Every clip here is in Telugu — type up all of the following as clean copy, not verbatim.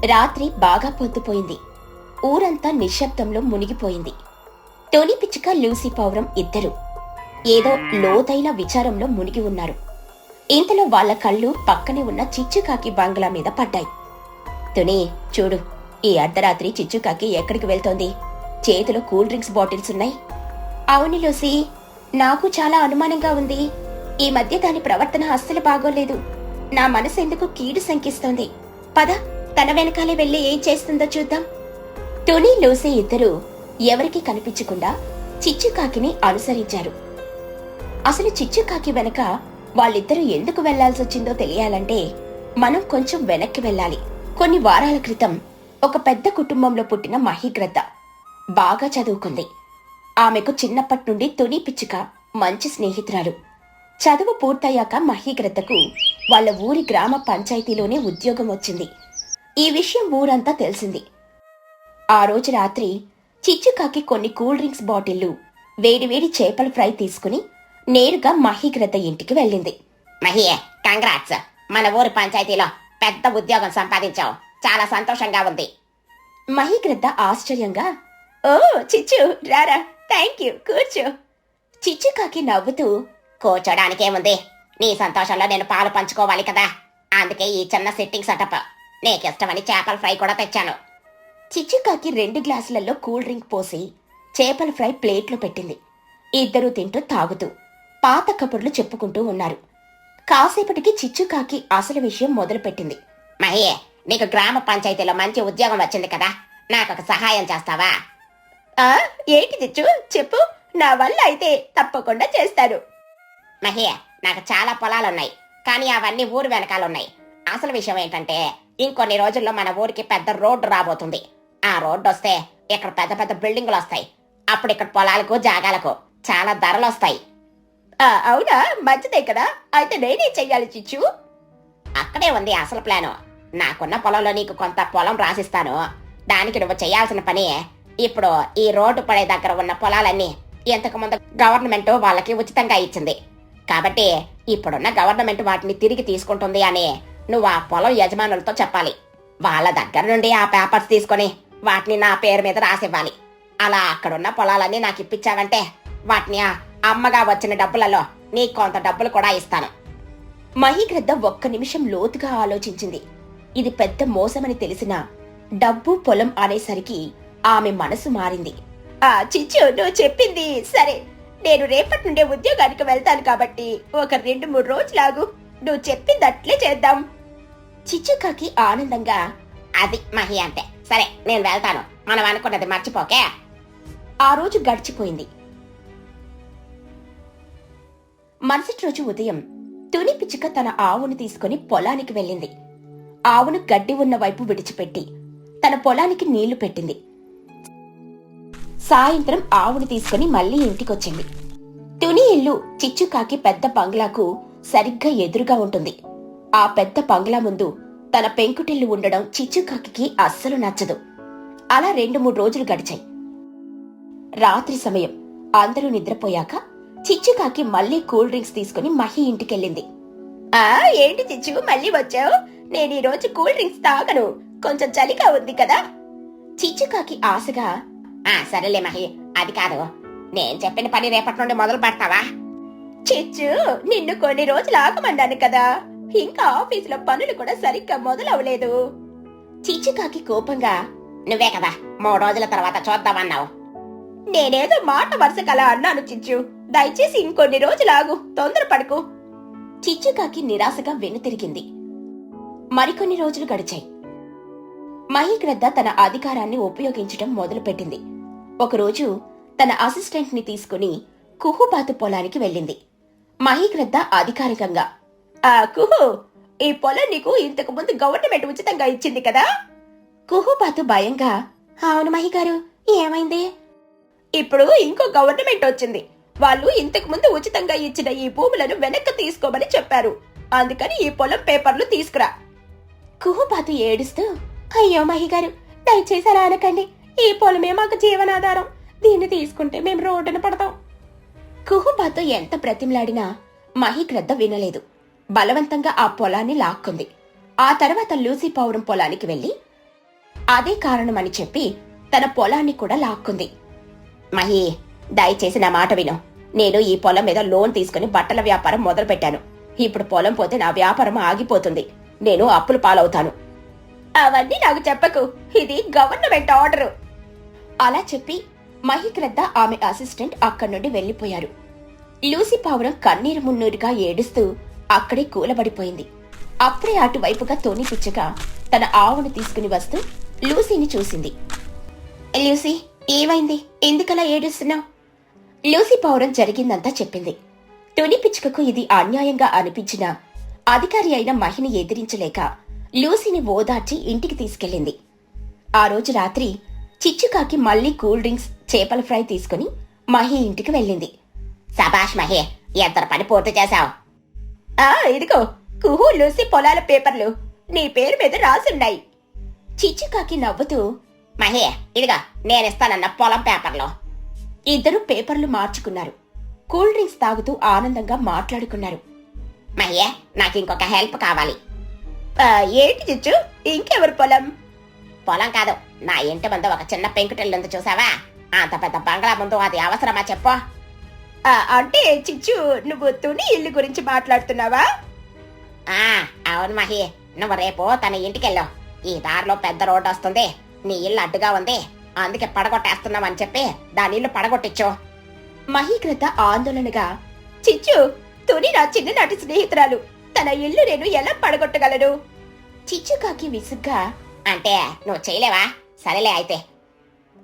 రాత్రి బాగా పొద్దుపోయింది. ఊరంతా నిశ్శబ్దంలో మునిగిపోయింది. టోనీ పిచ్చుక, లూసీ పావురం ఇద్దరు ఏదో లోతైన విచారంలో మునిగి ఉన్నారు. ఇంతలో వాళ్ల కళ్ళు పక్కనే ఉన్న చిచ్చుకాకి బంగ్లా మీద పడ్డాయి. తుని, చూడు, ఈ అర్ధరాత్రి చిచ్చుకాకి ఎక్కడికి వెళ్తోంది? చేతిలో కూల్ డ్రింక్స్ బాటిల్స్ ఉన్నాయి. అవును లూసీ, నాకు చాలా అనుమానంగా ఉంది. ఈ మధ్య దాని ప్రవర్తన అస్సలు బాగోలేదు. నా మనసు ఎందుకు కీడు శంకిస్తోంది. పద, తన వెనకాలే వెళ్లి ఏం చేస్తుందో చూద్దాం. టోనీ, లూసీ ఇద్దరూ ఎవరికీ కనిపించకుండా చిచ్చుకాకిని అనుసరించారు. అసలు చిచ్చుకాకి వెనక వాళ్ళిద్దరూ ఎందుకు వెళ్లాల్సొచ్చిందో తెలియాలంటే మనం కొంచెం వెనక్కి వెళ్ళాలి. కొన్ని వారాల క్రితం ఒక పెద్ద కుటుంబంలో పుట్టిన మహీగ్రద్ద బాగా చదువుకుంది. ఆమెకు చిన్నప్పటి నుండి తుని పిచ్చుక మంచి స్నేహితురాలు. చదువు పూర్తయ్యాక మహీగ్రద్దకు వాళ్ళ ఊరి గ్రామ పంచాయతీలోనే ఉద్యోగం వచ్చింది. ఈ విషయం ఊరంతా తెలిసింది. ఆ రోజు రాత్రి చిచ్చుకాకి కొన్ని కూల్ డ్రింక్స్ బాటిళ్లు, వేడివేడి చేపల ఫ్రై తీసుకుని నేరుగా మహీగ్రద్ద ఇంటికి వెళ్ళింది. మహియే, కంగ్రాట్స్! మన ఊరి పంచాయతీలో పెద్ద ఉద్యోగం సంపాదించావు. చాలా సంతోషంగా ఉంది. మహీగ్రద్ద ఆశ్చర్యంగా, ఓ చిచ్చు, రారా, థ్యాంక్ యూ, కూర్చో. చిచ్చుకాకి నవ్వుతూ, కూర్చోడానికేముంది? నీ సంతోషంలో నేను పాలు పంచుకోవాలి కదా, అందుకే ఈ చిన్న సిట్టింగ్ సెటప్. నీకిష్టమని చేపల ఫ్రై కూడా తెచ్చాను. చిచ్చుకాకి 2 గ్లాసులలో కూల్ డ్రింక్ పోసి చేపల ఫ్రై ప్లేట్లో పెట్టింది. ఇద్దరూ తింటూ తాగుతూ పాత కబుర్లు చెప్పుకుంటూ ఉన్నారు. కాసేపటికి చిచ్చుకాకి అసలు విషయం మొదలుపెట్టింది. మహియే, నీకు గ్రామ పంచాయతీలో మంచి ఉద్యోగం వచ్చింది కదా, నాకొక సహాయం చేస్తావా? ఏంటి చిచ్చు, చెప్పు. నా వల్ల అయితే తప్పకుండా చేస్తాను. మహియే, నాకు చాలా పొలాలున్నాయి, కానీ అవన్నీ ఊరు వెనకాలన్నాయి. అసలు విషయం ఏంటంటే, ఇంకొన్ని రోజుల్లో మన ఊరికి పెద్ద రోడ్డు రాబోతుంది. ఆ రోడ్డు వస్తే ఇక్కడ పెద్ద పెద్ద బిల్డింగులు వస్తాయి. అప్పుడు ఇక్కడ పొలాలకు, జాగాలకు చాలా ధరలు వస్తాయి. అవునా, మంచిదే కదా. అయితే నేనే చెయ్యాలి చిచ్చు? అక్కడే ఉంది అసలు ప్లాను. నాకున్న పొలంలో నీకు కొంత పొలం రాసిస్తాను. దానికి నువ్వు చేయాల్సిన పని, ఇప్పుడు ఈ రోడ్డు పడే దగ్గర ఉన్న పొలాలన్నీ ఇంతకు ముందు గవర్నమెంట్ వాళ్ళకి ఉచితంగా ఇచ్చింది. కాబట్టి ఇప్పుడున్న గవర్నమెంట్ వాటిని తిరిగి తీసుకుంటుంది అని నువ్వు ఆ పొలం యజమానులతో చెప్పాలి. వాళ్ళ దగ్గర నుండి ఆ పేపర్స్ తీసుకొని వాటిని నా పేరు మీద రాసివ్వాలి. అలా అక్కడున్న పొలాలన్నీ నాకు ఇప్పించావంటే వాటిని అమ్మగా వచ్చిన డబ్బులలో నీకు కొంత డబ్బులు కూడా ఇస్తాను. మహీగ్రద్ద ఒక్క నిమిషం లోతుగా ఆలోచించింది. ఇది పెద్ద మోసమని తెలిసినా డబ్బు, పొలం అనేసరికి ఆమె మనసు మారింది. చిచ్చు, నువ్వు చెప్పింది సరే. నేను రేపటి నుండే ఉద్యోగానికి వెళ్తాను కాబట్టి ఒక 2-3 రోజులాగు. నువ్వు చెప్పింది అట్లే చేద్దాం. చిచ్చుకాకి ఆనందంగా, అది మహి అంటే సరే, నేను వెళ్తాను. మనం అనుకున్నది మర్చిపోకే. ఆ రోజు గడిచిపోయింది. మరుసటి రోజు ఉదయం తుని పిచ్చుక తన ఆవును తీసుకుని పొలానికి వెళ్ళింది. ఆవును గడ్డి ఉన్న వైపు విడిచిపెట్టి తన పొలానికి నీళ్లు పెట్టింది. సాయంత్రం ఆవును తీసుకుని మళ్లీ ఇంటికొచ్చింది. తుని ఇల్లు చిచ్చుకాకి పెద్ద బంగ్లాకు సరిగ్గా ఎదురుగా ఉంటుంది. ఆ పెద్ద బంగ్లా ముందు తన పెంకుటిల్లు ఉండడం చిచ్చుకాకి అస్సలు నచ్చదు. అలా 2-3 రోజులు గడిచాయి. రాత్రి సమయం అందరూ నిద్రపోయాక చిచ్చుకాకి మళ్లీ కూల్ డ్రింక్స్ తీసుకుని మహి ఇంటికెళ్ళింది. ఏంటి చిచ్చు, మళ్ళీ వచ్చావు? నేను ఈ రోజు కూల్ డ్రింక్స్ తాగను, కొంచెం చలిగా ఉంది కదా. చిచ్చుకాకి ఆశగా, సరేలే మహి, అది కాదు, నేను చెప్పిన పని రేపటి నుండి మొదలు పెడతావా? చిచ్చు, నిన్ను కొన్ని రోజులు ఆగమన్నాను కదా, ఇంకా ఆఫీసులో పనులు కూడా సరిగ్గా మొదలవలేదు. చిచ్చుకాకి కోపంగా, నువ్వే కదా 3 రోజుల తర్వాత చూద్దామన్నావు. నేనేదో మాట వరుసకలా అన్నాను చిచ్చు, దయచేసి ఇంకొన్ని రోజులాగు, తొందరపడకు. చిచ్చుకాకి నిరాశగా వెనుతిరిగింది. మరికొన్ని రోజులు గడిచాయి. మహీగ్రద్ద తన అధికారాన్ని ఉపయోగించడం మొదలుపెట్టింది. ఒకరోజు తన అసిస్టెంట్ ని తీసుకుని కుహుబాతు పొలానికి వెళ్ళింది. మహీగ్రద్ద అధికారికంగా, కుహు, ఈ పొలం నీకు ఇంతకు ముందు గవర్నమెంట్ ఉచితంగా ఇచ్చింది కదా. కుహుబాతు భయంగా, అవును మహిగారు, ఏమైంది? ఇప్పుడు ఇంకో గవర్నమెంట్ వచ్చింది. వాళ్ళు ఇంతకు ముందు ఉచితంగా ఇచ్చిన ఈ భూములను వెనక్కి తీసుకోమని చెప్పారు. అందుకని ఈ పొలం పేపర్లు తీసుకురా. కుహుబాతు ఏడుస్తూ, అయ్యో మహిగారు, దయచేసి అలా అనకండి. ఈ పొలమే మాకు జీవనాధారం. దీన్ని తీసుకుంటే మేము రోడ్డున పడతాం. కుహుబాతు ఎంత బ్రతిమలాడినా మహీగ్రద్ద వినలేదు. బలవంతంగా ఆ పొలాన్ని లాక్కుంది. ఆ తర్వాత లూసీ పావురం పొలానికి వెళ్లి అదే కారణమని చెప్పి తన పొలాన్ని కూడా లాక్కుంది. మహి, దయచేసి నా మాట విను. నేను ఈ పొలం మీద లోన్ తీసుకుని బట్టల వ్యాపారం మొదలుపెట్టాను. ఇప్పుడు పొలం పోతే నా వ్యాపారం ఆగిపోతుంది. నేను అప్పుల పాలవుతాను. అవన్నీ నాకు చెప్పకు, ఇది గవర్నమెంట్ ఆర్డరు. అలా చెప్పి మహిగ్రద్ద ఆమె అసిస్టెంట్ అక్కడి నుండి వెళ్లిపోయారు. లూసీ పావురం కన్నీరు మున్నీరుగా ఏడుస్తూ అక్కడే కూలబడిపోయింది. అప్పుడే అటువైపుగా తోని పిచ్చుక తన ఆవును తీసుకుని వస్తూ లూసీని చూసింది. లూసీ, ఏమైంది? ఎందుకలా ఏడుస్తున్నావు? లూసీ పావురం జరిగిందంతా చెప్పింది. తుని పిచ్చుకకు ఇది అన్యాయంగా అనిపించిన అధికారి అయిన మహిని ఎదిరించలేక లూసీని ఓదార్చి ఇంటికి తీసుకెళ్ళింది. ఆ రోజు రాత్రి చిచ్చుకాకి మళ్లీ కూల్ డ్రింక్స్, చేపల ఫ్రై తీసుకుని మహి ఇంటికి వెళ్ళింది. సబాష్ మహి, ఎంత పని పూర్తి చేశావు. ఇదిగో కుహు లూసీ పొలాల పేపర్లు నీ పేరు మీద రాసున్నాయి. చిచ్చుకాకి నవ్వుతూ, మహి, ఇదిగా నేనిస్తానన్న పొలం పేపర్లు. ఇద్దరు పేపర్లు మార్చుకున్నారు. కూల్ డ్రింక్స్ తాగుతూ ఆనందంగా మాట్లాడుకున్నారు. మహి, నాకు ఇంకొక హెల్ప్ కావాలి. ఏంటి చిచ్చు? ఇంకెవరు పొలం? పొలం కాదు, నా ఇంటి ముందు ఒక చిన్న పెంకుటిల్లుంది, చూసావా? అంత పెద్ద బంగ్లా ముందు అది అవసరమా చెప్పు? అంటే చిచ్చు, నువ్వు తుని ఇల్లు గురించి మాట్లాడుతున్నావా? అవును మహి, నువ్వు రేపు తన ఇంటికెళ్ళు. ఈ దారిలో పెద్ద రోడ్డు వస్తుంది. నీ ఇల్లు అడ్డుగా ఉంది, అందుకే పడగొట్టేస్తున్నావని చెప్పి దాని ఇల్లు పడగొట్టించు. మహీకృత ఆందోళనగా, చిచ్చు, తుని నా చిన్ననాటి స్నేహితురాలు. తన ఇల్లు నేను ఎలా పడగొట్టగలను? చిచ్చుకాకి విసుగ్గా, అంటే నువ్వు చేయలేవా? సరేలే అయితే.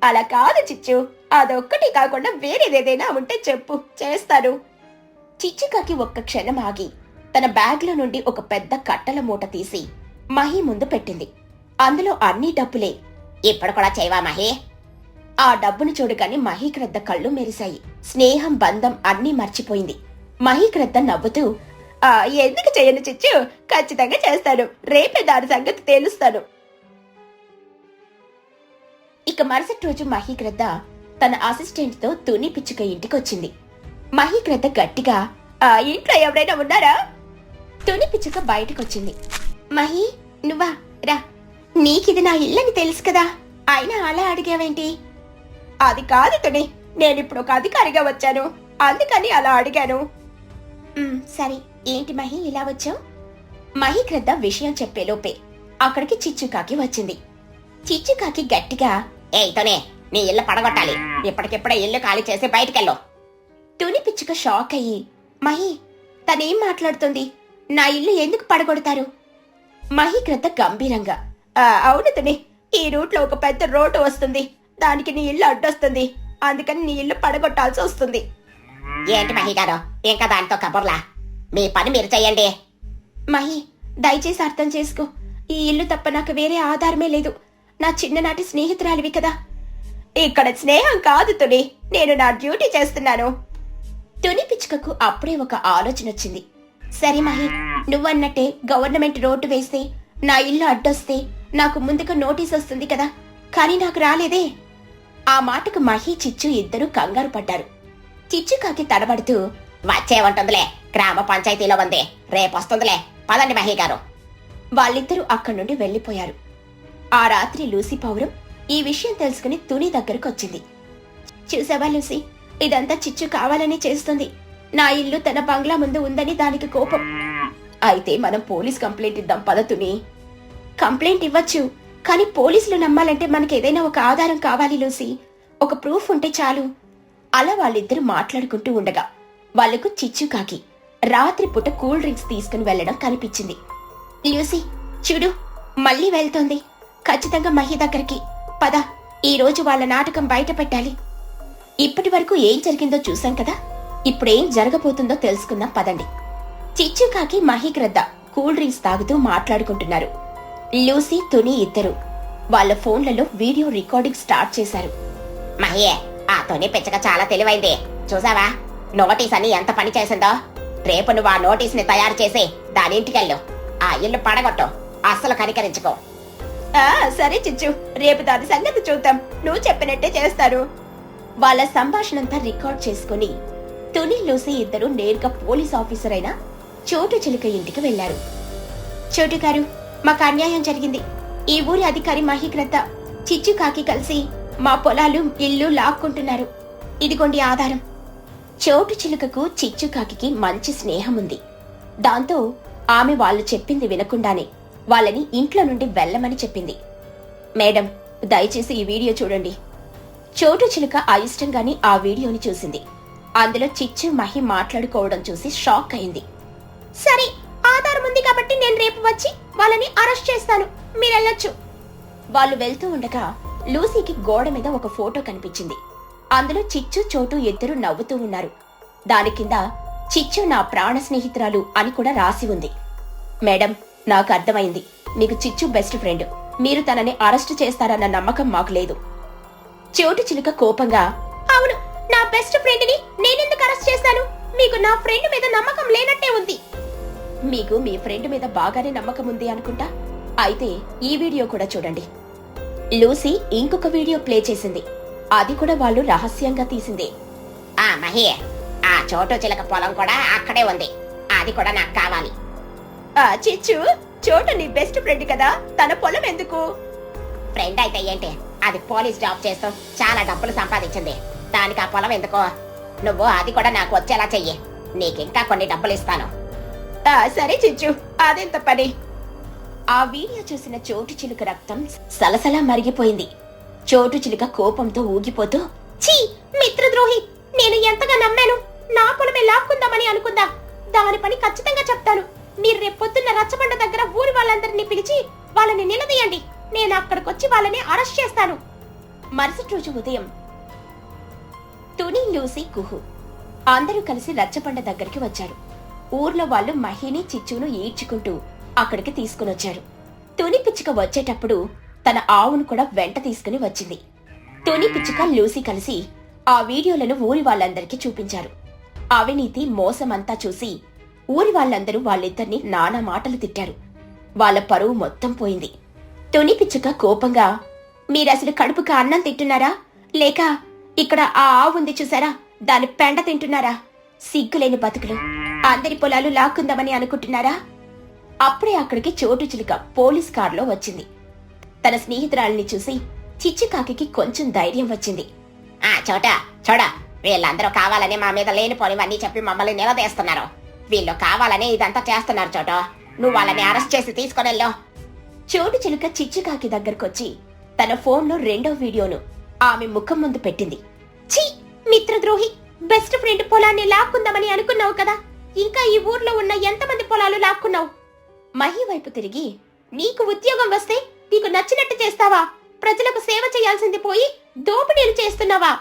అలా కాదు చిచ్చు, అదొక్కటి కాకుండా వేరేదేదైనా ఉంటే చెప్పు, చేస్తాను. చిచ్చుకాకి ఒక్క క్షణం ఆగి తన బ్యాగ్లో నుండి ఒక పెద్ద కట్టల మూట తీసి మహి ముందు పెట్టింది. అందులో అన్ని డబ్బులే. ఇప్పుడు కూడా చేయవా మహి? ఆ డబ్బును చూడగానే మహీక్రద్ద కళ్ళు మెరిశాయి. స్నేహం, బంధం అన్నీ మర్చిపోయింది. మహీక్రద్ద నవ్వుతూ, ఎందుకు చేయను చిచ్చు, ఖచ్చితంగా చేస్తాను. రేపే దాని సంగతి తేలుస్తాను. ఇక మరుసటి రోజు మహీగ్రద్ద తన అసిస్టెంట్ తో తుని పిచ్చుక ఇంటికొచ్చింది. మహీగ్రద్ద గట్టిగా, ఇంట్లో ఎవరైనా ఉన్నారా? తుని పిచ్చుక బయటకొచ్చింది. మహి, నువ్వా? రా, నీకిది నా ఇల్లని తెలుసు కదా, అయినా అలా అడిగావేంటి? అది కాదు తుని, నేనిప్పుడు ఒక అధికారిగా వచ్చాను, అందుకని అలా అడిగాను. సరే, ఏంటి మహి ఇలా వచ్చావు? మహీగ్రద్ద విషయం చెప్పేలోపే అక్కడికి చిచ్చుకాకి వచ్చింది. చిచ్చుకాకి గట్టిగా, తుని, నీ ఇల్లు పడగొట్టాలి. ఇప్పటికిప్పుడే ఇల్లు ఖాళీ చేసి బయటికెళ్ళు. తుని పిచ్చుక షాక్ అయ్యి, మహి, తనేం మాట్లాడుతుంది? నా ఇల్లు ఎందుకు పడగొడతారు? మహీగ్రద్ద గంభీరంగా, అవును తుని, ఈ రూట్లో ఒక పెద్ద రోడ్డు వస్తుంది, దానికి నీ ఇల్లు అడ్డొస్తుంది, అందుకని నీ ఇల్లు పడగొట్టాల్సి వస్తుంది. ఏంటి మహి గారు, ఇంకా దానితో కబుర్లా? మీ పని మీరు చెయ్యండి. మహి, దయచేసి అర్థం చేసుకో. ఈ ఇల్లు తప్ప నాకు వేరే ఆధారమే లేదు. నా చిన్ననాటి స్నేహితురాలివి కదా. ఇక్కడ స్నేహం కాదు తుని, నేను నా డ్యూటీ చేస్తున్నాను. తుని పిచ్చుకకు అప్పుడే ఒక ఆలోచన వచ్చింది. సరే మహి, నువ్వన్నట్టే గవర్నమెంట్ రోడ్డు వేస్తే నా ఇల్లు అడ్డొస్తే నాకు ముందుగా నోటీస్ వస్తుంది కదా, కానీ నాకు రాలేదే. ఆ మాటకు మహి, చిచ్చు ఇద్దరూ కంగారు పడ్డారు. చిచ్చుకాకి తడబడుతూ, వచ్చే ఉంటుందిలే, గ్రామ పంచాయతీలో ఉంది, రేపొస్తుందిలే, పదండి మహి గారు. వాళ్ళిద్దరూ అక్కడి నుండి వెళ్లిపోయారు. ఆ రాత్రి లూసీ పావురం ఈ విషయం తెలుసుకుని తుని దగ్గరకు వచ్చింది. చూసావా లూసీ, ఇదంతా చిచ్చు కావాలని చేస్తుంది. నా ఇల్లు తన బంగ్లా ముందు ఉందని దానికి కోపం. అయితే మనం పోలీస్ కంప్లైంట్ ఇద్దాం పద తుని. కంప్లైంట్ ఇవ్వచ్చు, కానీ పోలీసులు నమ్మాలంటే మనకేదైనా ఒక ఆధారం కావాలి లూసీ. ఒక ప్రూఫ్ ఉంటే చాలు. అలా వాళ్ళిద్దరూ మాట్లాడుకుంటూ ఉండగా వాళ్లకు చిచ్చుకాకి రాత్రిపూట కూల్ డ్రింక్స్ తీసుకుని వెళ్లడం కనిపించింది. లూసీ, చూడు, మళ్ళీ వెళ్తోంది. ఖచ్చితంగా మహి దగ్గరికి పద. ఈ రోజు వాళ్ళ నాటకం బయట పెట్టాలి. ఇప్పటి వరకు ఏం జరిగిందో చూసాం కదా, ఇప్పుడేం జరగబోతుందో తెలుసుకుందాం పదండి. చిచ్చుకాకి, మహీగ్రద్ద కూల్ డ్రింక్స్ తాగుతూ మాట్లాడుకుంటున్నారు. లూసీ, తుని ఇద్దరు వాళ్ళ ఫోన్లలో వీడియో రికార్డింగ్ స్టార్ట్ చేశారు. మహి, ఆ తుని పిచ్చక చాలా తెలివైంది, చూసావా? నోటీస్ అని ఎంత పని చేసిందో. రేపు నువ్వు ఆ నోటీస్ ని తయారు చేసి దాని ఇంటికెళ్ళు. ఆ ఇల్లు పడగొట్టు, అస్సలు కనికరించుకో. సరే చిచ్చు, రేపు దాని సంగతి చూద్దాం. నువ్వు చెప్పినట్టే చేస్తారు. వాళ్ళ సంభాషణంతా రికార్డ్ చేసుకుని తుని, లూసీ ఇద్దరు నేరుగా పోలీస్ ఆఫీసర్ అయిన చోటు చిలుక ఇంటికి వెళ్లారు. చోటు గారు, మాకు అన్యాయం జరిగింది. ఈ ఊరి అధికారి మహీగ్రద్ద చిచ్చుకాకి కలిసి మా పొలాలు ఇల్లు లాక్కుంటున్నారు. ఇదిగోండి ఆధారం. చోటు చిలుకకు చిచ్చుకాకి మంచి స్నేహం ఉంది. దాంతో ఆమె వాళ్ళు చెప్పింది వినకుండానే వాళ్ళని ఇంట్లో నుండి వెళ్ళమని చెప్పింది. మేడం, దయచేసి ఈ వీడియో చూడండి. చోటు చిలుక అయిష్టంగాని ఆ వీడియోని చూసింది. అందులో చిచ్చు మహి మాట్లాడుకోవడం చూసి షాక్ అయింది. సరే, ఆధారం ఉంది కాబట్టి నేను రేపు వచ్చి వాళ్ళని అరెస్ట్ చేస్తాను, మీరెళ్ళొచ్చు. వాళ్ళు వెళ్తూ ఉండగా లూసీకి గోడ మీద ఒక ఫోటో కనిపించింది. అందులో చిచ్చు చోటు ఇద్దరు నవ్వుతూ ఉన్నారు. దాని కింద చిచ్చు నా ప్రాణ స్నేహితురాలు అని కూడా రాసి ఉంది. మేడం, నాకు అర్థమైంది. మీకు చిచ్చు బెస్ట్ ఫ్రెండ్. మీరు తనని అరెస్ట్ చేస్తారన్న నమ్మకం మాకు లేదు. చోటు చిలుక కోపంగా, అవును, నా బెస్ట్ ఫ్రెండ్ ని నేనెందుకు అరెస్ట్ చేస్తాను? మీకు నా ఫ్రెండ్ మీద నమ్మకం లేనట్టే ఉంది. మీకు మీ ఫ్రెండ్ మీద బాగానే నమ్మకం ఉంది అనుకుంటా. అయితే ఈ వీడియో కూడా చూడండి. లూసీ ఇంకొక వీడియో ప్లే చేసింది. అది కూడా వాళ్ళు రహస్యంగా తీసిందే. ఆ మహి, ఆ చోటు చిలక పొలం కూడా అక్కడే ఉంది. అది కూడా నాకు కావాలి. చిచ్చు, చోటు నీ బెస్ట్ ఫ్రెండ్ కదా, తన పొలం ఎందుకు? ఫ్రెండ్ అయితే ఏంటి, అది పోలీస్ జాబ్ చేస్తూ చాలా డబ్బులు సంపాదించింది. దానికి ఆ పొలం ఎందుకో? నువ్వు అది కూడా నాకు వచ్చేలా చెయ్యి. నీకింకా కొన్ని డబ్బులు ఇస్తాను. సరే చిచ్చు, అదెంత పని? ఆ వీడియో చూసిన చోటు చిలుక రక్తం సలసలా మరిగిపోయింది. చోటు చిలుక కోపంతో ఊగిపోతూ, ఛీ, మిత్రద్రోహి! నేను ఎంతగా నమ్మాను. నా పొలమే లాక్కుందామని అనుకుందా. దాని పని ఖచ్చితంగా చెప్తాను. మీరు రేపొద్దున్న రచ్చబండ దగ్గర ఊరి వాళ్ళందరినీ పిలిచి వాళ్ళని నిలదీయండి. నేను అక్కడికొచ్చి వాళ్ళని అరెస్ట్ చేస్తాను. మరుసటి రోజు ఉదయం తుని, లూసీ, కుహు అందరూ కలిసి రచ్చబండ దగ్గరికి వచ్చారు. ఊర్లో వాళ్ళు మహిని, చిచ్చును ఈడ్చుకుంటూ అక్కడికి తీసుకునొచ్చారు. తుని పిచ్చుక వచ్చేటప్పుడు తన ఆవును కూడా వెంట తీసుకుని వచ్చింది. తుని పిచ్చుక, లూసీ కలిసి ఆ వీడియోలను ఊరి వాళ్ళందరికీ చూపించారు. అవినీతి, మోసమంతా చూసి ఊరి వాళ్ళందరూ వాళ్ళిద్దరిని నానా మాటలు తిట్టారు. వాళ్ళ పరువు మొత్తం పోయింది. తుని పిచ్చుక కోపంగా, మీరసలు కడుపుకి అన్నం తింటున్నారా, లేక ఇక్కడ ఆ ఆవు ఉంది చూసారా, దాని పెండ తింటున్నారా? సిగ్గులేని బతుకులు! అందరి పొలాలు లాక్కుందామని అనుకుంటున్నారా? అప్పుడే అక్కడికి చోటు చిలుక పోలీస్ కారులో వచ్చింది. తన స్నేహితురాలిని చూసి చిచ్చుకాకి కొంచెం ధైర్యం వచ్చింది. చూడ, వీళ్ళందరూ కావాలని మా మీద లేనిపోనివన్నీ చెప్పి మమ్మల్ని నిలదీస్తున్నారు. వీళ్ళు కావాలని ఇదంతా చేస్తున్నారు. చోట, నువ్వు వాళ్ళని అరెస్ట్ చేసి తీసుకునెళ్ళు. చోటు చిలుక చిచ్చుకాకి దగ్గరకొచ్చి తన ఫోన్లో రెండో వీడియోను ఆమె ముఖం ముందు పెట్టింది. ఛీ, మిత్రద్రోహి! బెస్ట్ ఫ్రెండ్ పొలాన్ని లాక్కుందామని అనుకున్నావు కదా, ఇంకా ఈ ఊర్లో ఉన్న ఎంతమంది పొలాలు లాక్కున్నావు? మహి వైపు తిరిగి, నీకు ఉద్యోగం వస్తే నీకు నచ్చినట్టు చేస్తావా? ప్రజలకు సేవ చేయాల్సింది పోయి దోపిడీలు చేస్తున్నావా?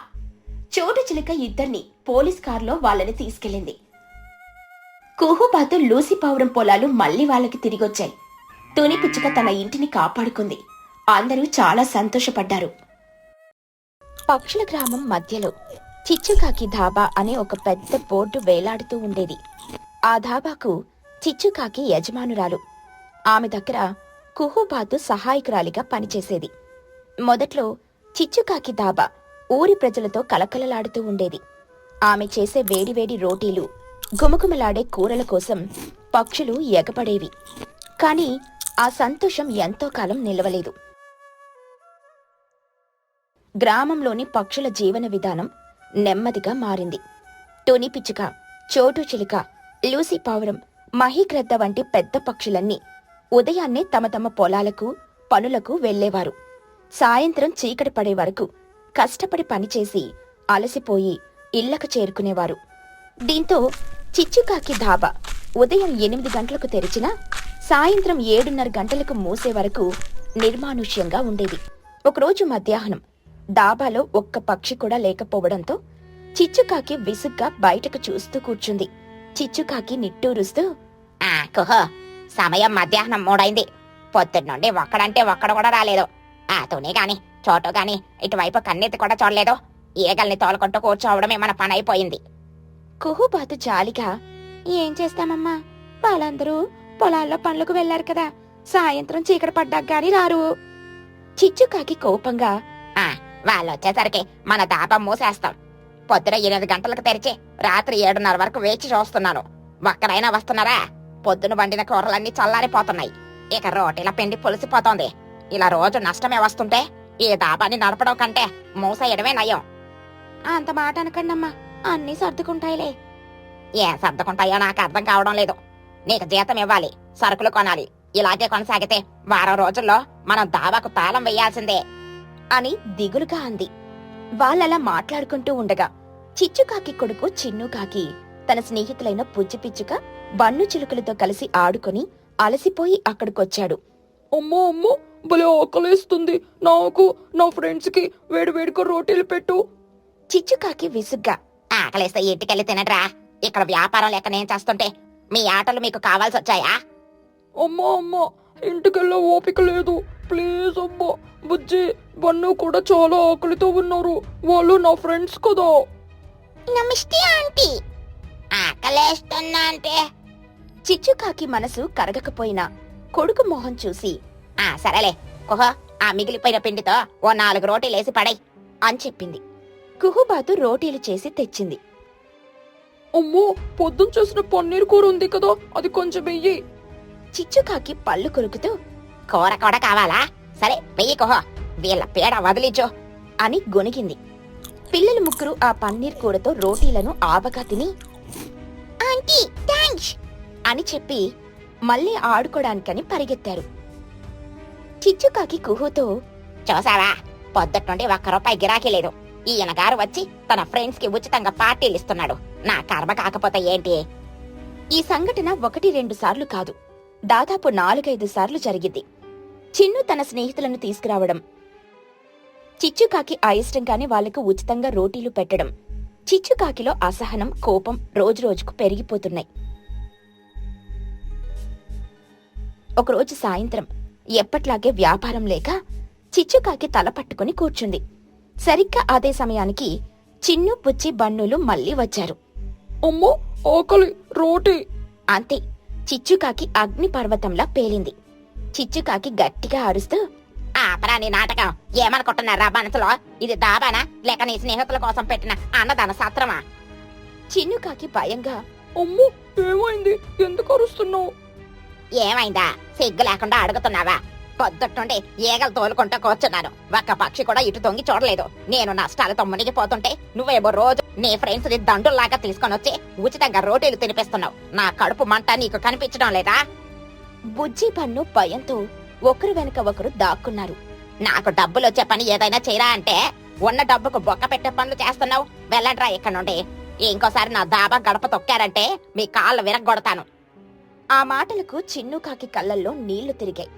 చోటు చిలుక ఇద్దరిని పోలీస్ కారులో వాళ్ళని తీసుకెళ్ళింది. కుహుబాతు, లూసీ పావురం పొలాలు మళ్లీ వాళ్ళకి తిరిగొచ్చాయి. తుని పిచ్చుక తన ఇంటిని కాపాడుకుంది. అందరూ చాలా సంతోషపడ్డారు. పక్షుల గ్రామం మధ్యలో చిచ్చుకాకి ధాబా అనే ఒక పెద్ద బోర్డు వేలాడుతూ ఉండేది. ఆ ధాబాకు చిచ్చుకాకి యజమానురాలు. ఆమె దగ్గర కుహుబాతు సహాయకురాలిగా పనిచేసేది. మొదట్లో చిచ్చుకాకి ధాబా ఊరి ప్రజలతో కలకలలాడుతూ ఉండేది. ఆమె చేసే వేడివేడి రోటీలు, గుమగుమలాడే కూరల కోసం పక్షులు ఎగపడేవి. కాని ఆ సంతోషం ఎంతో కాలం నిలవలేదు. గ్రామంలోని పక్షుల జీవన విధానం నెమ్మదిగా మారింది. తుని పిచ్చుక, చోటు చిలుక, లూసీ పావురం, మహిగ్రద్ద వంటి పెద్ద పక్షులన్నీ ఉదయాన్నే తమ తమ పొలాలకు, పనులకు వెళ్లేవారు. సాయంత్రం చీకటి పడే వరకు కష్టపడి పనిచేసి అలసిపోయి ఇళ్లకు చేరుకునేవారు. దీంతో చిచ్చుకాకి ధాబా ఉదయం 8 గంటలకు తెరిచినా సాయంత్రం 7:30 గంటలకు మూసే వరకు నిర్మానుష్యంగా ఉండేది. ఒకరోజు మధ్యాహ్నం డాబాలో ఒక్క పక్షి కూడా లేకపోవడంతో చిచ్చుకాకి విసుగ్గా బయటకు చూస్తూ కూర్చుంది. చిచ్చుకాకి నిట్టూరుస్తూ, కుహు, సమయం మధ్యాహ్నం 3 పొద్దున్నుండి ఒక్కడంటే ఒక్కడు కూడా రాలేదు. ఆ తుని గాని, చోటు గాని ఇటువైపు కన్నెత్తి కూడా చూడలేదు. ఈగల్ని తోలుకుంటూ కూర్చోవడమే మన పని అయిపోయింది. కుహుబాతు జాలిగా, ఏం చేస్తామమ్మా, వాళ్ళందరూ పొలాల్లో పనులకు వెళ్లారు కదా, సాయంత్రం చీకటి పడ్డాక గాని రారు. చిచ్చుకాకి కోపంగా, వాళ్ళు వచ్చేసరికి మన దాబా మూసేస్తాం. పొద్దున 8 గంటలకు తెరిచి రాత్రి 7:30 వరకు వేచి చూస్తున్నాను. ఒక్కరైనా వస్తున్నారా? పొద్దున వండిన కూరలన్నీ చల్లారిపోతున్నాయి. ఇక రోటీల పిండి పులిసిపోతోంది. ఇలా రోజు నష్టమే వస్తుంటే ఈ దాబాని నడపడం కంటే మూసేయడమే నయం. అంత మాట అనకండమ్మా, అన్నీ సర్దుకుంటాయిలే. ఏం సర్దుకుంటాయో నాకు అర్థం కావడం లేదు. నీకు జీతం ఇవ్వాలి, సరుకులు కొనాలి. ఇలాగే కొనసాగితే వారం రోజుల్లో మనం దాబాకు తాళం వేయాల్సిందే అని దిగులుగా అంది. వాళ్ళలా మాట్లాడుకుంటూ ఉండగా చిచ్చుకాకి కొడుకు చిన్నుకాకి తన స్నేహితులైన పుజ్జి పిచ్చుక, బన్ను చిలుకలతో కలిసి ఆడుకొని అలసిపోయి అక్కడికొచ్చాడు. అమ్మో అమ్మో, భలే ఆకలేస్తుంది. నాకు నా ఫ్రెండ్స్ కి వేడివేడిగా రోటీలు పెట్టు. చిచ్చుకాకి విసుగ్గా, ఆకలేస్తే ఇంటికెళ్ళి తినడ్రా. ఇక్కడ వ్యాపారం లేక నేను చేస్తుంటే మీ ఆటలు మీకు కావాల్సి వచ్చాయా? అమ్మా అమ్మా, ఇంటికెళ్ళే ఓపిక లేదు. ప్లీజ్ అమ్మా. బుజ్జి, బన్ను కూడా చాలా ఆకలితో ఉన్నారు. వాళ్ళు నా ఫ్రెండ్స్ కదా. నమస్తే ఆంటీ. ఆకలేస్తున్నా అంటే చిచ్చుకాకి మనసు కరగకపోయినా కొడుకు మొహం చూసి, సరేలే కుహో, ఆ మిగిలిపోయిన పిండితో ఓ 4 రోటీలేసి పడై అని చెప్పింది. కుహుబాతు రోటీలు చేసి తెచ్చింది. అమ్మో, పొద్దున చేసిన పన్నీర్ కూర ఉంది కదా, అది కొంచెం వెయ్యి. చిచ్చుకాకి పళ్ళు కొరుకుతూ, కూర కూడా కావాలా? సరే వెయ్యి కుహో, వీళ్ళ పీడ వదిలించు అని గొనిగింది. పిల్లలు ముగ్గురు ఆ పన్నీర్ కూరతో రోటీలను ఆవగా తిని, ఆంటీ థ్యాంక్స్ అని చెప్పి మళ్ళీ ఆడుకోడానికని పరిగెత్తారు. చిచ్చుకాకి కుహుతో, చూసావా, పొద్దుట నుండి ₹1 గిరాకీ లేదు. ఈయన గారు వచ్చి తన ఫ్రెండ్స్ కి ఉచితంగా పార్టీలు ఇస్తున్నాడు. నా కర్మ కాకపోతే ఏంటి? ఈ సంఘటన 1-2 సార్లు కాదు, దాదాపు 4-5 సార్లు జరిగింది. చిన్ను తన స్నేహితులను తీసుకురావడం, చిచ్చుకాకి అయిష్టంగానే వాళ్లకు ఉచితంగా రోటీలు పెట్టడం, చిచ్చుకాకిలో అసహనం, కోపం రోజురోజుకు పెరిగిపోతున్నాయి. ఒకరోజు సాయంత్రం ఎప్పట్లాగే వ్యాపారం లేక చిచ్చుకాకి తల పట్టుకుని కూర్చుంది. సరిగ్గా అదే సమయానికి చిన్ను, పుచ్చి, బన్నులు మళ్ళీ వచ్చారు. అమ్మో, ఆకలి, రోటీ. అంతే, చిచ్చుకాకి అగ్ని పర్వతంలా పేలింది. చిచ్చుకాకి గట్టిగా అరుస్తూ, ఆపరా నీ నాటకం. ఏమనుకుంటున్నారా మనసులో? ఇది దాబానా లేక నీ స్నేహితుల కోసం పెట్టిన అన్నదాన సత్రమా? చిన్నుకాకి భయంగా, అమ్మో, ఏమైంది? ఎందుకు అరుస్తున్నావు? ఏమైందా? సిగ్గు లేకుండా అడుగుతున్నావా? పొద్దుట్టుండి ఈగలు తోలుకుంటూ కూర్చున్నాను. ఒక్క పక్షి కూడా ఇటు తొంగి చూడలేదు. నేను నష్టాలతో మునిగిపోతుంటే నువ్వేమో రోజు నీ ఫ్రెండ్స్ ని దండుల్లాగా తీసుకొని వచ్చి ఉచితంగా రోటీలు తినిపిస్తున్నావు. నా కడుపు మంట నీకు కనిపించడం లేదా? బుజ్జి, బన్ను భయంతో ఒకరు వెనక ఒకరు దాక్కున్నారు. నాకు డబ్బులు వచ్చే పని ఏదైనా చేయరా అంటే ఉన్న డబ్బుకు బొక్క పెట్టే పనులు చేస్తున్నావు. వెళ్ళండ్రా ఇక్కడ నుండి. ఇంకోసారి నా దాబా గడప తొక్కారంటే మీ కాళ్ళు విరగ్గొడతాను. ఆ మాటలకు చిన్నుకాకి కళ్ళల్లో నీళ్లు తిరిగాయి.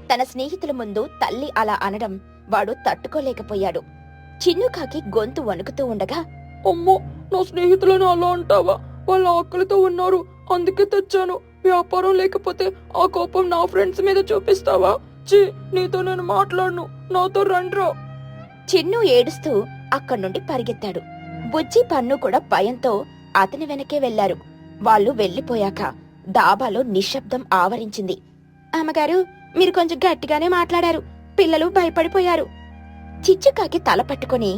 తన స్నేహితుల ముందు తల్లి అలా అనడం వాడు తట్టుకోలేకపోయాడు. చిన్నుకాకి గొంతు వణుకుతూ ఉండగా, అమ్మో, నా స్నేహితులను అలా అంటావా? వాళ్ళు ఆకలితో ఉన్నారు, అందుకే తెచ్చాను. వ్యాపారం లేకపోతే ఆ కోపం నా ఫ్రెండ్స్ మీద చూపిస్తావా? ఛీ, నీతో నేను మాట్లాడను. నాతో రండ్రా. చిన్ను ఏడుస్తూ అక్కడి నుండి పరిగెత్తాడు. బుజ్జి, పన్ను కూడా భయంతో అతని వెనకే వెళ్లారు. వాళ్ళు వెళ్లిపోయాక దాబాలో నిశ్శబ్దం ఆవరించింది. అమ్మగారు, మీరు కొంచెం గట్టిగానే మాట్లాడారు. పిల్లలు భయపడిపోయారు. చిచ్చుకాకి తల పట్టుకుని,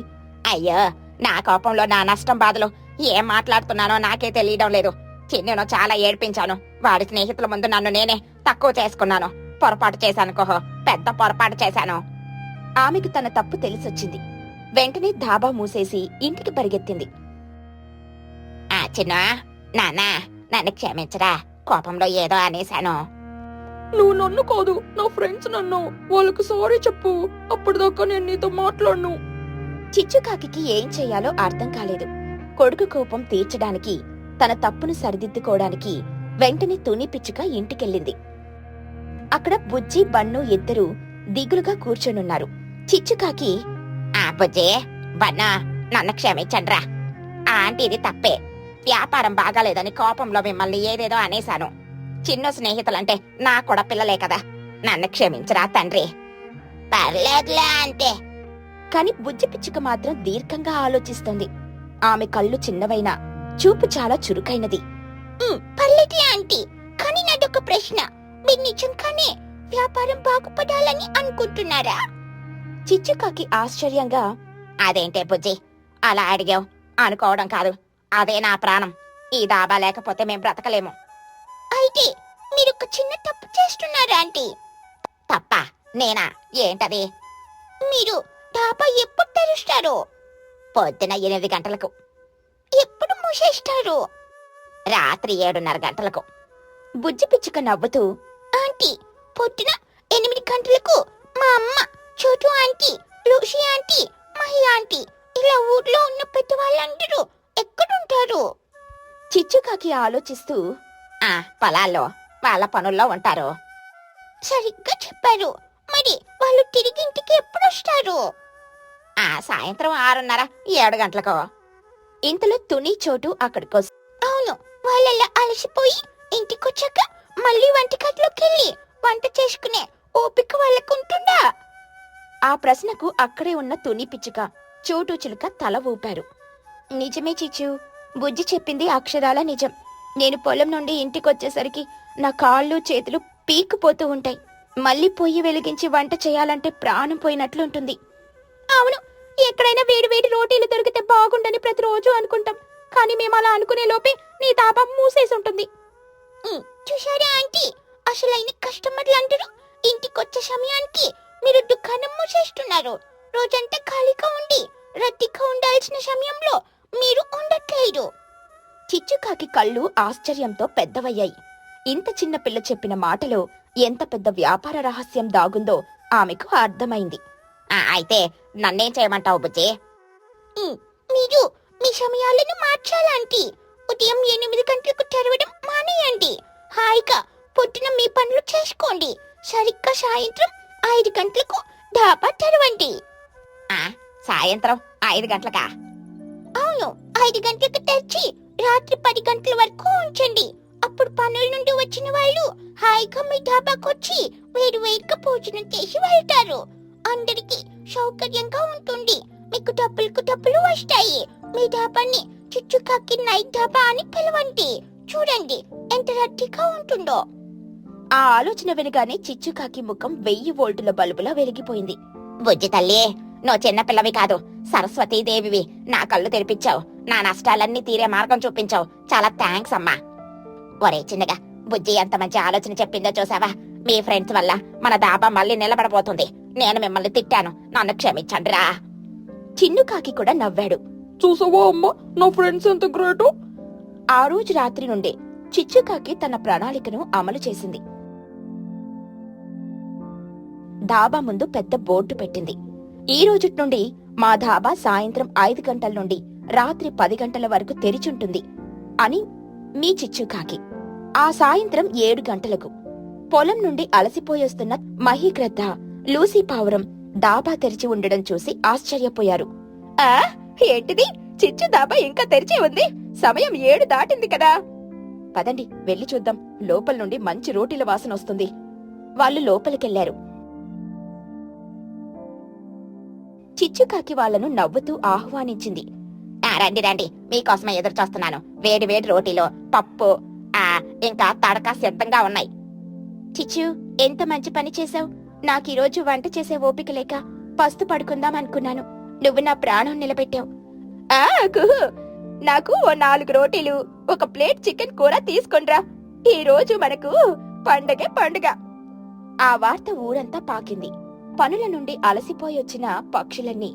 అయ్యో, నా కోపంలో నా నష్టం బాధలు ఏం మాట్లాడుతున్నానో నాకే తెలియడం లేదు. చిన్నును చాలా ఏడ్పించాను. వాడి స్నేహితుల ముందు నన్ను నేనే తక్కువ చేసుకున్నాను. పొరపాటు చేశాను కోహో, పెద్ద పొరపాటు చేశాను. ఆమెకు తన తప్పు తెలిసొచ్చింది. వెంటనే ధాబా మూసేసి ఇంటికి పరిగెత్తింది. చిన్న, నాన్న, నన్ను క్షమించరా. కోపంలో ఏదో అనేశాను. నువ్వు నన్ను కాదు, నా ఫ్రెండ్స్ నన్ను. వాళ్ళకు సారీ చెప్పు. అప్పటిదాకా నేను నీతో మాట్లాడను. చిచ్చుకాకి ఏం చెయ్యాలో అర్థం కాలేదు. కొడుకు కోపం తీర్చడానికి, తన తప్పును సరిదిద్దుకోవడానికి వెంటనే తుని పిచ్చుక ఇంటికెళ్ళింది. అక్కడ బుజ్జి, బన్ను ఇద్దరూ దిగులుగా కూర్చొనున్నారు. చిచ్చుకాకి, బుజ్జి, బన్నా, నన్ను క్షమించండ్రా. ఆంటీది తప్పే. వ్యాపారం బాగాలేదని కోపంలో మిమ్మల్ని ఏదేదో అనేశాను. చిన్న స్నేహితులంటే నా కూడా పిల్లలే కదా. నన్ను క్షమించరా తండ్రి. పర్లేదులే అంతే. కాని బుజ్జి పిచ్చుక మాత్రం దీర్ఘంగా ఆలోచిస్తోంది. ఆమె కళ్ళు చిన్నవైనా చూపు చాలా చురుకైనది. పర్లేదులే ఆంటీ, కానీ నాదొక ప్రశ్న. మీరు నిజంగానే వ్యాపారం బాగుపడాలని అనుకుంటున్నారా? చిచ్చుకాకి ఆశ్చర్యంగా, అదేంటే బుజ్జి అలా అడిగావు? అనుకోవడం కాదు, అదే నా ప్రాణం. ఈ దాబా లేకపోతే మేం బ్రతకలేము. అయితే మీరొక చిన్న తప్పు చేస్తున్నారా ఆంటీ? తప్ప? నేనా? ఏంటది? మీరు డాబా ఎప్పుడు తెరుస్తారు? పొద్దున 8 గంటలకు. ఎప్పుడు మూసేస్తారు? రాత్రి 7:30 గంటలకు. బుజ్జి పిచ్చుక నవ్వుతూ, ఆంటీ, పొద్దున 8 గంటలకు మా అమ్మ, Chotu aunty, Lucy aunty, Mahi aunty ఇలా ఊర్లో ఉన్న పెద్దవాళ్ళందరూ ఎక్కడుంటారు? చిచ్చుకాకి ఆలోచిస్తూ, పొలాల్లో వాళ్ళ పనుల్లో ఉంటారు. సరిగ్గా చెప్పారు. మరి వాళ్ళు తిరిగి ఇంటికి ఎప్పుడు వస్తారు? సాయంత్రం 6:30, 7 గంటలకు. ఇంతలో తుని చోటు అక్కడికొస్ అవును, వాళ్ళలా అలసిపోయి ఇంటికొచ్చాక మళ్ళీ వంటగదిలోకెళ్ళి వంట చేసుకునే ఓపిక వాళ్ళకుంటుందా? ఆ ప్రశ్నకు అక్కడే ఉన్న తుని పిచ్చుక, చోటు చిలుక తల ఊపారు. నిజమే చిచ్చు, బుజ్జి చెప్పింది అక్షరాల నిజం. నేను పొలం నుండి ఇంటికొచ్చేసరికి నా కాళ్ళు చేతులు పీక్కుపోతూ ఉంటాయి. మళ్ళీ పొయ్యి వెలిగించి వంట చేయాలంటే ప్రాణం పోయినట్లుంటుంది. అవును, ఎక్కడైనా వేడి రోటీలు దొరికితే బాగుండని ప్రతిరోజు అనుకుంటాం. కానీ మేము అలా అనుకునే లోపే నీ తాపం మూసేసి ఉంటుంది. చూశారా ఆంటీ, అసలైన కస్టమర్లు అందరూ ఇంటికొచ్చే సమయానికి మీరు దుకాణం మూసేస్తున్నారు. రోజంతా ఖాళీగా ఉండి రద్దీగా ఉండాల్సిన సమయంలో మీరు ఉండట్లేదు. చిచ్చుకాకి కళ్ళు ఆశ్చర్యంతో పెద్దవయ్యాయి. ఇంత చిన్న పిల్ల చెప్పిన మాటలో ఎంత పెద్ద వ్యాపార రహస్యం దాగుందో ఆమెకు అర్థమైంది. అయితే నన్నేం చేయమంటావు బుజ్జి? మీరు మీ సమయాలను మార్చాలంటీ. ఉదయం 8 గంటలకు తెరవడం మానేయండి. హాయిగా పొద్దున మీ పనులు చేసుకోండి. సరిగ్గా సాయంత్రం 5 గంటలకు డాబా తెరవండి. సాయంత్రం 5 గంటలకా? అవును, 5 గంటలకు తెరిచి రాత్రి 10 గంటల వరకు ఉంచండి. అప్పుడు పనుల నుండి వచ్చిన వాళ్ళు హాయిగా మీ డాబాకొచ్చి వేడిగా భోజనం చేసి వెళ్తారు. అందరికి సౌకర్యంగా ఉంటుంది. మీకు డబ్బులు వస్తాయి. మీ డాబాని చిచ్చుకాకి నైట్ డాబా అని పిలవండి. చూడండి ఎంత రద్దీగా ఉంటుందో. ఆ ఆలోచన వినగానే చిచ్చుకాకి ముఖం 1000 వోల్టుల బల్బులా వెలిగిపోయింది. బుజ్జి తల్లి, నువ్వు చిన్నపిల్లవి కాదు, సరస్వతీదేవివి. నా కళ్ళు తెరిపించావు, నా నష్టాలన్నీ తీరే మార్గం చూపించావు. చాలా థ్యాంక్స్ అమ్మా. ఒరే చిన్నగా, బుజ్జి ఎంత మంచి ఆలోచన చెప్పిందో చూసావా? మీ ఫ్రెండ్స్ వల్ల మన డాబా మళ్ళీ నిలబడబోతుంది. నేను మిమ్మల్ని తిట్టాను, నన్ను క్షమించండి రా. చిన్నుకాకి కూడా నవ్వాడు. చూసావా అమ్మా, నా ఫ్రెండ్స్ ఎంత గ్రేటో. ఆ రోజు రాత్రి నుండే చిచ్చుకాకి తన ప్రణాళికను అమలు చేసింది. డాబా ముందు పెద్ద బోర్డు పెట్టింది. ఈ రోజుటి నుండి మా డాబా సాయంత్రం 5 గంటల నుండి రాత్రి 10 గంటల వరకు తెరిచుంటుంది అని మీ చిచ్చుకాకి. ఆ సాయంత్రం 7 గంటలకు పొలం నుండి అలసిపోయొస్తున్న మహిగ్రద్ద, లూసీ పావురం డాబా తెరిచి ఉండడం చూసి ఆశ్చర్యపోయారు. ఏంటిది, చిచ్చు డాబా ఇంకా తెరిచి ఉంది? సమయం 7 దాటింది కదా. పదండి వెళ్లి చూద్దాం, లోపల నుండి మంచి రోటీల వాసన వస్తుంది. వాళ్ళు లోపలికెళ్లారు. చిచ్చుకాకి వాళ్లను నవ్వుతూ ఆహ్వానించింది. రండి రండి, మీకోసమే ఎదురు చూస్తున్నాను. వేడి రోటీలో పప్పు ఇంకా తడక సిద్ధంగా ఉన్నాయి. చిచ్చు, ఎంత మంచి పని చేశావు. నాకీరోజు వంట చేసే ఓపిక లేక పస్తు పడుకుందాం అనుకున్నాను. నువ్వు నా ప్రాణం నిలబెట్టావు. నాకు 4 రోటీలు, 1 ప్లేట్ చికెన్ కూర తీసుకొనిరా. ఈ రోజు మనకు పండగ. ఆ వార్త ఊరంతా పాకింది. పనుల నుండి అలసిపోయొచ్చిన పక్షులన్నీ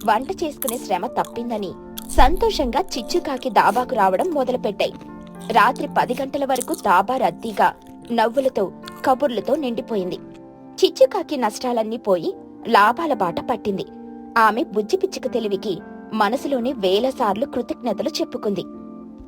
వంట చేసుకునే శ్రమ తప్పిందని సంతోషంగా చిచ్చుకాకి దాబాకు రావడం మొదలుపెట్టాయి. రాత్రి 10 గంటల వరకు దాబా రద్దీగా నవ్వులతో, కబుర్లతో నిండిపోయింది. చిచ్చుకాకి నష్టాలన్నీ పోయి లాభాల బాట పట్టింది. ఆమె బుజ్జి పిచ్చుక తెలివికి మనసులోనే వేల సార్లు కృతజ్ఞతలు చెప్పుకుంది.